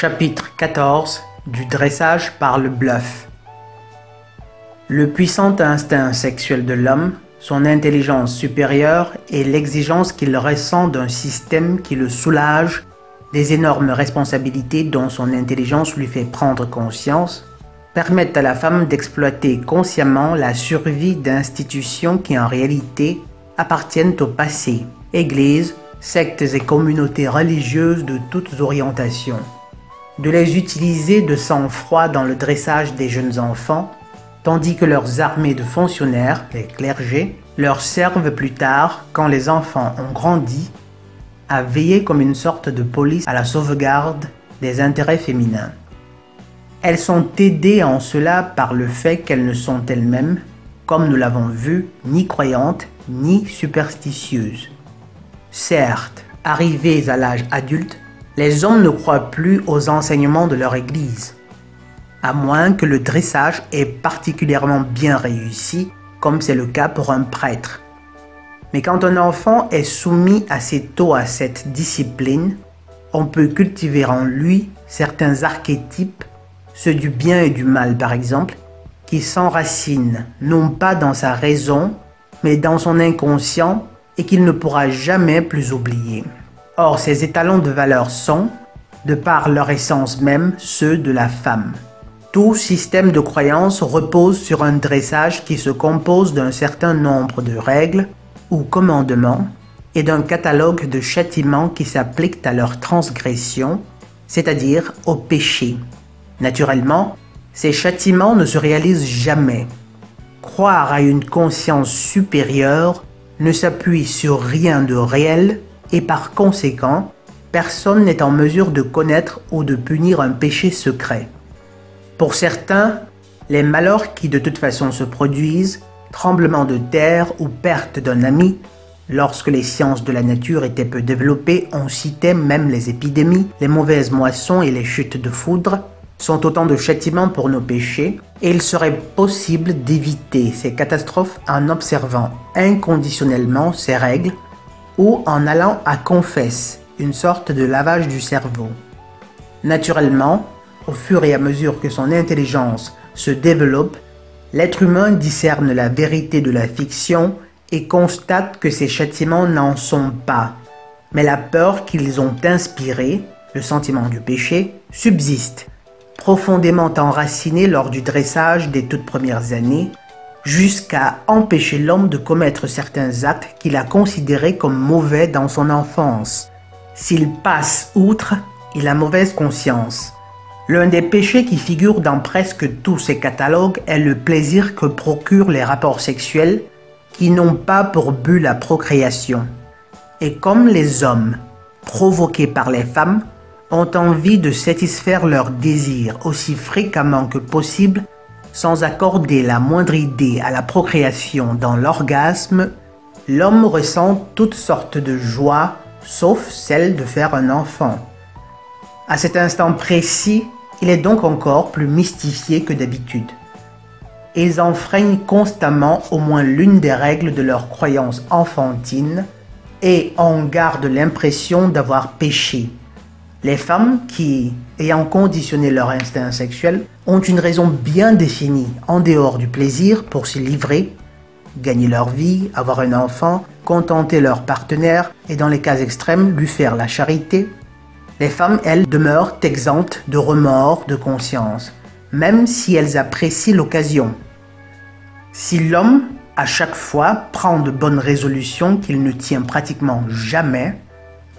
Chapitre 14 du dressage par le bluff. Le puissant instinct sexuel de l'homme, son intelligence supérieure et l'exigence qu'il ressent d'un système qui le soulage des énormes responsabilités dont son intelligence lui fait prendre conscience, permettent à la femme d'exploiter consciemment la survie d'institutions qui en réalité appartiennent au passé, églises, sectes et communautés religieuses de toutes orientations. De les utiliser de sang-froid dans le dressage des jeunes enfants, tandis que leurs armées de fonctionnaires, les clergés, leur servent plus tard, quand les enfants ont grandi, à veiller comme une sorte de police à la sauvegarde des intérêts féminins. Elles sont aidées en cela par le fait qu'elles ne sont elles-mêmes, comme nous l'avons vu, ni croyantes, ni superstitieuses. Certes, arrivées à l'âge adulte, les hommes ne croient plus aux enseignements de leur Église, à moins que le dressage ait particulièrement bien réussi, comme c'est le cas pour un prêtre. Mais quand un enfant est soumis assez tôt à cette discipline, on peut cultiver en lui certains archétypes, ceux du bien et du mal par exemple, qui s'enracinent non pas dans sa raison, mais dans son inconscient et qu'il ne pourra jamais plus oublier. Or, ces étalons de valeur sont, de par leur essence même, ceux de la femme. Tout système de croyance repose sur un dressage qui se compose d'un certain nombre de règles ou commandements et d'un catalogue de châtiments qui s'appliquent à leur transgression, c'est-à-dire au péché. Naturellement, ces châtiments ne se réalisent jamais. Croire à une conscience supérieure ne s'appuie sur rien de réel et par conséquent, personne n'est en mesure de connaître ou de punir un péché secret. Pour certains, les malheurs qui de toute façon se produisent, tremblements de terre ou perte d'un ami, lorsque les sciences de la nature étaient peu développées, on citait même les épidémies, les mauvaises moissons et les chutes de foudre, sont autant de châtiments pour nos péchés, et il serait possible d'éviter ces catastrophes en observant inconditionnellement ces règles ou en allant à confesse, une sorte de lavage du cerveau. Naturellement, au fur et à mesure que son intelligence se développe, l'être humain discerne la vérité de la fiction et constate que ces châtiments n'en sont pas, mais la peur qu'ils ont inspirée, le sentiment du péché, subsiste, profondément enraciné lors du dressage des toutes premières années, jusqu'à empêcher l'homme de commettre certains actes qu'il a considérés comme mauvais dans son enfance. S'il passe outre, il a mauvaise conscience. L'un des péchés qui figure dans presque tous ces catalogues est le plaisir que procurent les rapports sexuels qui n'ont pas pour but la procréation. Et comme les hommes, provoqués par les femmes, ont envie de satisfaire leurs désirs aussi fréquemment que possible, sans accorder la moindre idée à la procréation dans l'orgasme, l'homme ressent toutes sortes de joies, sauf celle de faire un enfant. À cet instant précis, il est donc encore plus mystifié que d'habitude. Ils enfreignent constamment au moins l'une des règles de leur croyance enfantine et en gardent l'impression d'avoir péché. Les femmes qui, ayant conditionné leur instinct sexuel, ont une raison bien définie en dehors du plaisir pour s'y livrer, gagner leur vie, avoir un enfant, contenter leur partenaire et dans les cas extrêmes lui faire la charité. Les femmes, elles, demeurent exemptes de remords de conscience, même si elles apprécient l'occasion. Si l'homme, à chaque fois, prend de bonnes résolutions qu'il ne tient pratiquement jamais,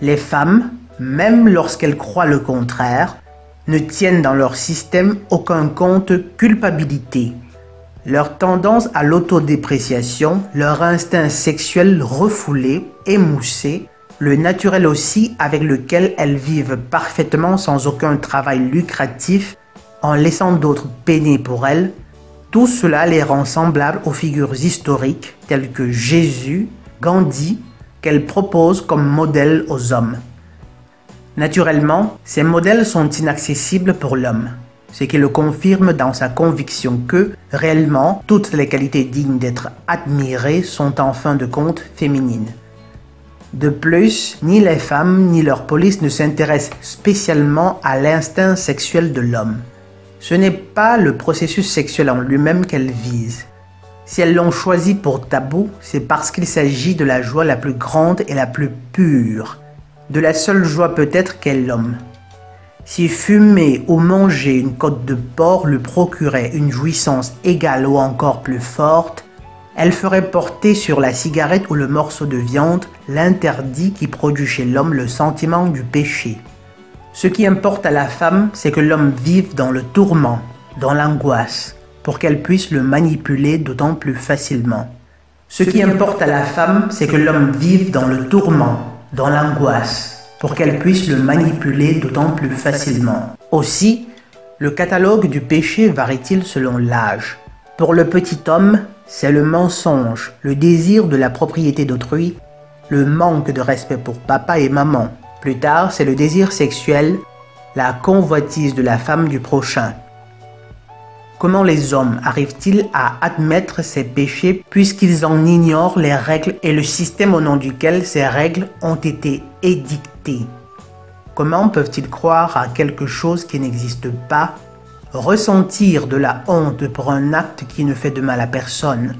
les femmes, même lorsqu'elles croient le contraire, ne tiennent dans leur système aucun compte culpabilité. Leur tendance à l'autodépréciation, leur instinct sexuel refoulé, émoussé, le naturel aussi avec lequel elles vivent parfaitement sans aucun travail lucratif, en laissant d'autres peiner pour elles, tout cela les rend semblables aux figures historiques telles que Jésus, Gandhi, qu'elles proposent comme modèles aux hommes. Naturellement, ces modèles sont inaccessibles pour l'homme, ce qui le confirme dans sa conviction que, réellement, toutes les qualités dignes d'être admirées sont en fin de compte féminines. De plus, ni les femmes ni leur police ne s'intéressent spécialement à l'instinct sexuel de l'homme. Ce n'est pas le processus sexuel en lui-même qu'elles visent. Si elles l'ont choisi pour tabou, c'est parce qu'il s'agit de la joie la plus grande et la plus pure, de la seule joie peut-être qu'est l'homme. Si fumer ou manger une côte de porc lui procurait une jouissance égale ou encore plus forte, elle ferait porter sur la cigarette ou le morceau de viande l'interdit qui produit chez l'homme le sentiment du péché. Ce qui importe à la femme, c'est que l'homme vive dans le tourment, dans l'angoisse, pour qu'elle puisse le manipuler d'autant plus facilement. Ce qui importe à la femme, c'est que l'homme vive dans le tourment, dans l'angoisse, pour qu'elle puisse le manipuler d'autant plus facilement. Aussi, le catalogue du péché varie-t-il selon l'âge. Pour le petit homme, c'est le mensonge, le désir de la propriété d'autrui, le manque de respect pour papa et maman. Plus tard, c'est le désir sexuel, la convoitise de la femme du prochain. Comment les hommes arrivent-ils à admettre ces péchés puisqu'ils en ignorent les règles et le système au nom duquel ces règles ont été édictées? Comment peuvent-ils croire à quelque chose qui n'existe pas, ressentir de la honte pour un acte qui ne fait de mal à personne?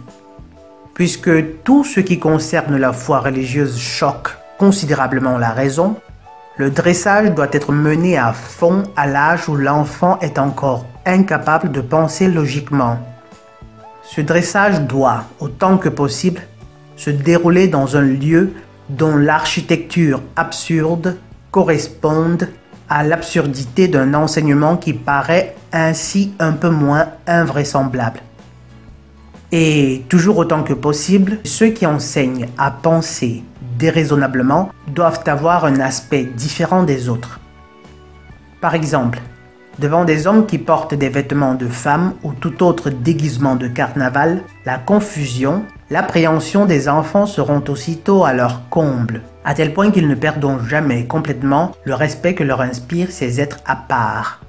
Puisque tout ce qui concerne la foi religieuse choque considérablement la raison, le dressage doit être mené à fond à l'âge où l'enfant est encore incapable de penser logiquement. Ce dressage doit, autant que possible, se dérouler dans un lieu dont l'architecture absurde corresponde à l'absurdité d'un enseignement qui paraît ainsi un peu moins invraisemblable. Et toujours autant que possible, ceux qui enseignent à penser déraisonnablement doivent avoir un aspect différent des autres. Par exemple, devant des hommes qui portent des vêtements de femmes ou tout autre déguisement de carnaval, la confusion, l'appréhension des enfants seront aussitôt à leur comble, à tel point qu'ils ne perdront jamais complètement le respect que leur inspirent ces êtres à part.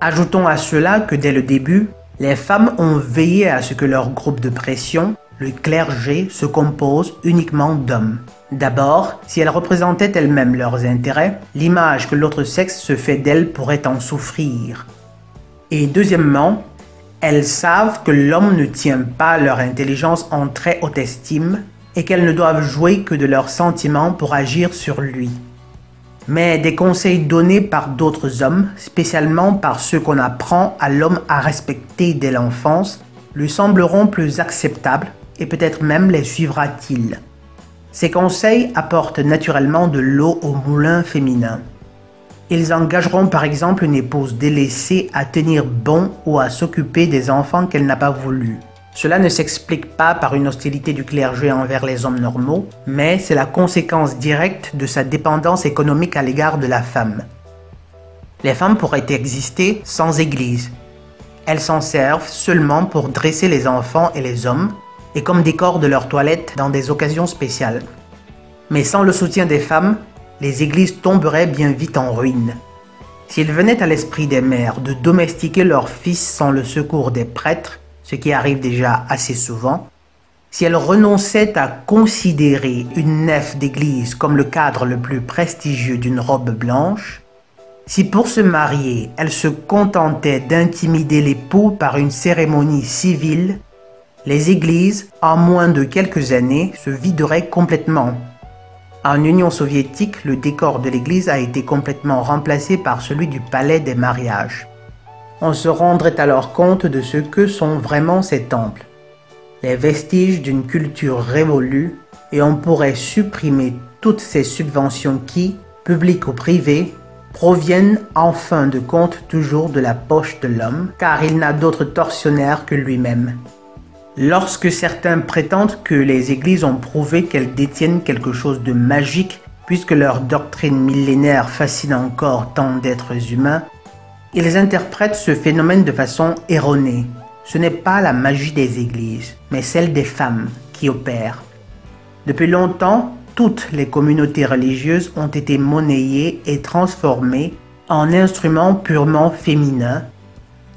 Ajoutons à cela que dès le début, les femmes ont veillé à ce que leur groupe de pression, le clergé, se compose uniquement d'hommes. D'abord, si elles représentaient elles-mêmes leurs intérêts, l'image que l'autre sexe se fait d'elles pourrait en souffrir. Et deuxièmement, elles savent que l'homme ne tient pas leur intelligence en très haute estime et qu'elles ne doivent jouer que de leurs sentiments pour agir sur lui. Mais des conseils donnés par d'autres hommes, spécialement par ceux qu'on apprend à l'homme à respecter dès l'enfance, lui sembleront plus acceptables et peut-être même les suivra-t-il. Ces conseils apportent naturellement de l'eau au moulin féminin. Ils engageront par exemple une épouse délaissée à tenir bon ou à s'occuper des enfants qu'elle n'a pas voulu. Cela ne s'explique pas par une hostilité du clergé envers les hommes normaux, mais c'est la conséquence directe de sa dépendance économique à l'égard de la femme. Les femmes pourraient exister sans église. Elles s'en servent seulement pour dresser les enfants et les hommes, et comme décor de leur toilette dans des occasions spéciales. Mais sans le soutien des femmes, les églises tomberaient bien vite en ruine. S'il venait à l'esprit des mères de domestiquer leurs fils sans le secours des prêtres, ce qui arrive déjà assez souvent, si elles renonçaient à considérer une nef d'église comme le cadre le plus prestigieux d'une robe blanche, si pour se marier, elles se contentaient d'intimider l'époux par une cérémonie civile, les églises, en moins de quelques années, se videraient complètement. En Union soviétique, le décor de l'église a été complètement remplacé par celui du palais des mariages. On se rendrait alors compte de ce que sont vraiment ces temples, les vestiges d'une culture révolue, et on pourrait supprimer toutes ces subventions qui, publiques ou privées, proviennent en fin de compte toujours de la poche de l'homme, car il n'a d'autre tortionnaire que lui-même. Lorsque certains prétendent que les églises ont prouvé qu'elles détiennent quelque chose de magique, puisque leur doctrine millénaire fascine encore tant d'êtres humains, ils interprètent ce phénomène de façon erronée. Ce n'est pas la magie des églises, mais celle des femmes qui opère. Depuis longtemps, toutes les communautés religieuses ont été monnayées et transformées en instruments purement féminins,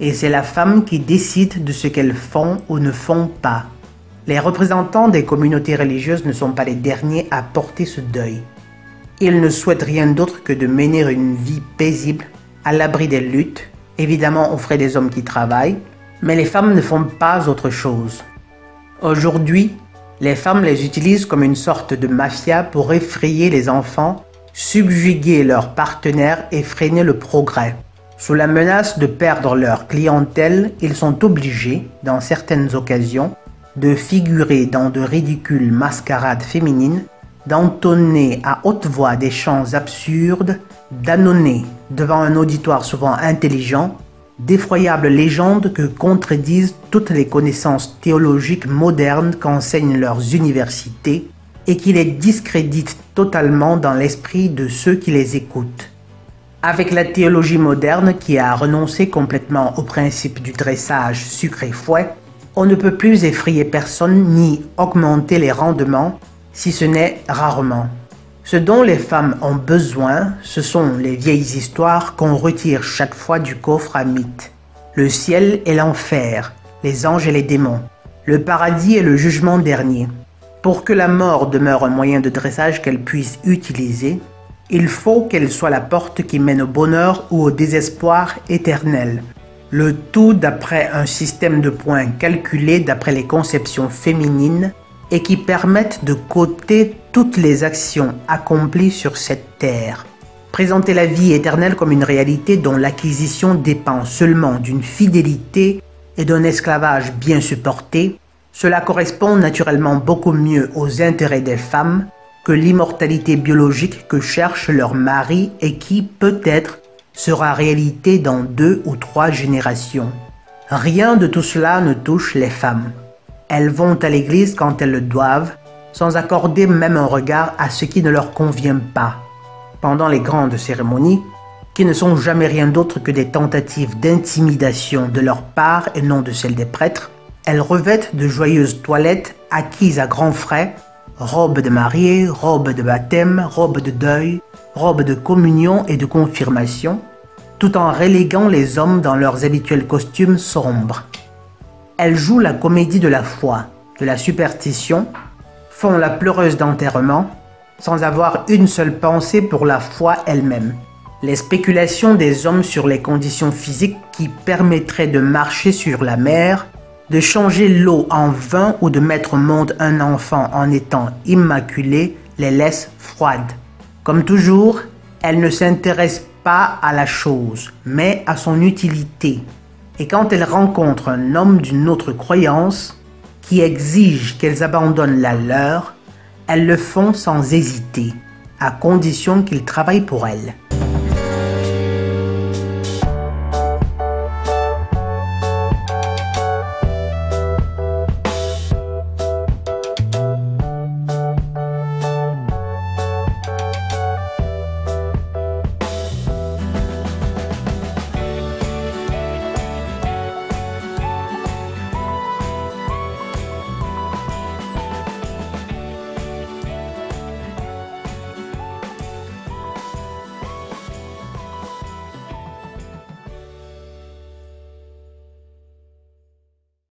et c'est la femme qui décide de ce qu'elles font ou ne font pas. Les représentants des communautés religieuses ne sont pas les derniers à porter ce deuil. Ils ne souhaitent rien d'autre que de mener une vie paisible, à l'abri des luttes, évidemment aux frais des hommes qui travaillent, mais les femmes ne font pas autre chose. Aujourd'hui, les femmes les utilisent comme une sorte de mafia pour effrayer les enfants, subjuguer leurs partenaires et freiner le progrès. Sous la menace de perdre leur clientèle, ils sont obligés, dans certaines occasions, de figurer dans de ridicules mascarades féminines, d'entonner à haute voix des chants absurdes, d'annoncer devant un auditoire souvent intelligent d'effroyables légendes que contredisent toutes les connaissances théologiques modernes qu'enseignent leurs universités et qui les discréditent totalement dans l'esprit de ceux qui les écoutent. Avec la théologie moderne qui a renoncé complètement au principe du dressage sucré-fouet, on ne peut plus effrayer personne ni augmenter les rendements, si ce n'est rarement. Ce dont les femmes ont besoin, ce sont les vieilles histoires qu'on retire chaque fois du coffre à mythes. Le ciel et l'enfer, les anges et les démons, le paradis et le jugement dernier. Pour que la mort demeure un moyen de dressage qu'elle puisse utiliser, il faut qu'elle soit la porte qui mène au bonheur ou au désespoir éternel. Le tout d'après un système de points calculés d'après les conceptions féminines et qui permettent de coter toutes les actions accomplies sur cette terre. Présenter la vie éternelle comme une réalité dont l'acquisition dépend seulement d'une fidélité et d'un esclavage bien supporté, cela correspond naturellement beaucoup mieux aux intérêts des femmes que l'immortalité biologique que cherchent leurs maris et qui, peut-être, sera réalité dans 2 ou 3 générations. Rien de tout cela ne touche les femmes. Elles vont à l'église quand elles le doivent, sans accorder même un regard à ce qui ne leur convient pas. Pendant les grandes cérémonies, qui ne sont jamais rien d'autre que des tentatives d'intimidation de leur part et non de celle des prêtres, elles revêtent de joyeuses toilettes acquises à grands frais, robes de mariée, robes de baptême, robes de deuil, robes de communion et de confirmation, tout en reléguant les hommes dans leurs habituels costumes sombres. Elles jouent la comédie de la foi, de la superstition, font la pleureuse d'enterrement, sans avoir une seule pensée pour la foi elle-même. Les spéculations des hommes sur les conditions physiques qui permettraient de marcher sur la mer, de changer l'eau en vin ou de mettre au monde un enfant en étant immaculé les laissent froides. Comme toujours, elles ne s'intéressent pas à la chose, mais à son utilité. Et quand elles rencontrent un homme d'une autre croyance, qui exige qu'elles abandonnent la leur, elles le font sans hésiter, à condition qu'il travaille pour elles.